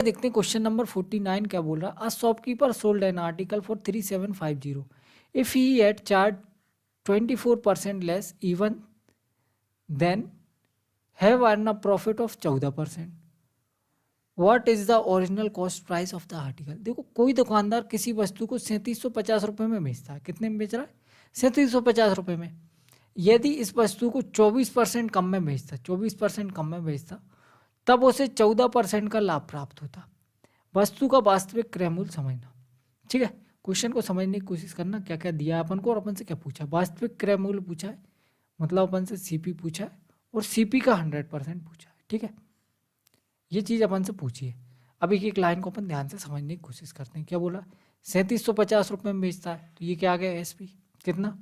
देखते हैं question number 49 क्या बोल रहा है। A shopkeeper sold an article for 3750 if he had charged 24% less even then have earn a profit of 14%। What is the original cost price of the article. देखो कोई दुकानदार किसी वस्तु को 3750 रुपये में बेचता है। कितने में बेच रहा है? 3750 रुपये में। यदि इस वस्तु को 24% कम में बेचता, 24% कम में बेचता, तब उसे 14% का लाभ प्राप्त होता। वस्तु का वास्तविक क्रय मूल्य समझना। ठीक है, क्वेश्चन को समझने की कोशिश करना, क्या क्या दिया है अपन को और अपन से क्या पूछा। वास्तविक क्रय मूल्य पूछा है, मतलब अपन से सीपी पूछा है और सीपी का 100% पूछा है। ठीक है, ये चीज़ अपन से पूछी है। अब एक एक लाइन को अपन ध्यान से समझने की कोशिश करते हैं। क्या बोला? 3750 रुपये में बेचता है, तो ये क्या आ गया? एसपी कितना?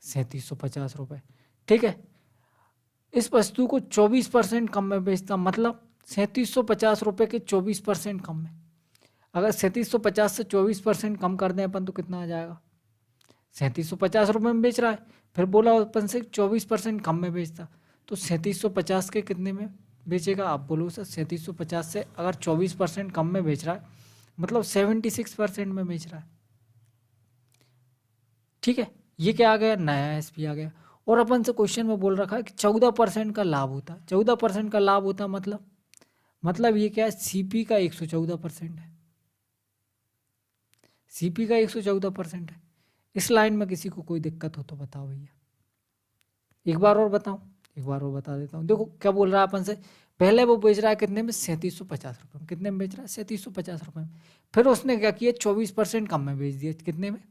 3750 रुपये। ठीक है, इस वस्तु को 24% कम में बेचता, मतलब 3750 रुपये के 24% कम में। अगर 3750 से 24% कम कर दें अपन तो कितना आ जाएगा? 3750 रुपये में बेच रहा है, फिर बोला अपन से 24% कम में बेचता, तो 3750 के कितने में बेचेगा? आप बोलो सर 3750 से अगर 24% कम में बेच रहा है, मतलब 76% में बेच रहा है। ठीक है, ये क्या आ गया? नया एसपी आ गया। और अपन से क्वेश्चन में बोल रखा है कि 14% का लाभ होता है। 14% का लाभ होता मतलब ये क्या है? सीपी का 114% है। सीपी का 114% है। इस लाइन में किसी को कोई दिक्कत हो तो बताओ भैया। एक बार और बताऊं? एक बार और बता देता हूँ। देखो क्या बोल रहा है अपन से, पहले वो बेच रहा है कितने में? 3750 रुपये में। कितने में बेच रहा है? 3750 रुपये में। फिर उसने क्या किया? 24% कम में बेच दिया। कितने में?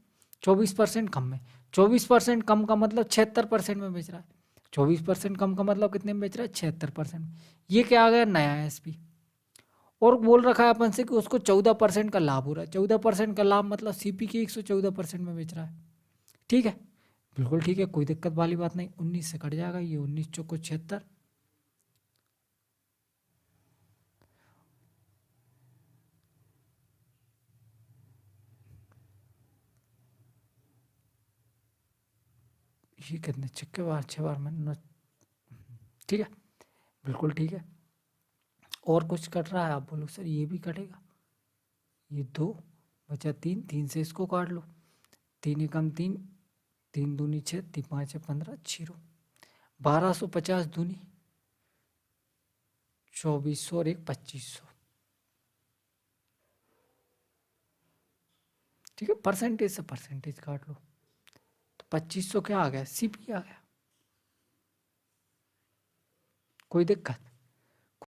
24% कम में। 24% कम का मतलब 76% में बेच रहा है। 24% कम का मतलब कितने में बेच रहा है? 76%। ये क्या आ गया? नया एसपी। और बोल रखा है अपन से कि उसको 14% का लाभ हो रहा है। 14% का लाभ मतलब सीपी के 114% में बेच रहा है। ठीक है, बिल्कुल ठीक है, कोई दिक्कत वाली बात नहीं। 19 से कट जाएगा ये, 19 चौको 76। ये कितने छक्के बार 6 बार मैंने। ठीक है, बिल्कुल ठीक है। और कुछ कट रहा है? आप बोलो सर ये भी कटेगा। ये 2 बचा 3, 3 से इसको काट लो। 3 एकम 3, 3 दूनी 6, 3 5 15, 0। 1250 दूनी 2400 और एक 2500। ठीक है, परसेंटेज से परसेंटेज काट लो तो 2500 क्या आ गया? सीपी आ गया। कोई दिक्कत?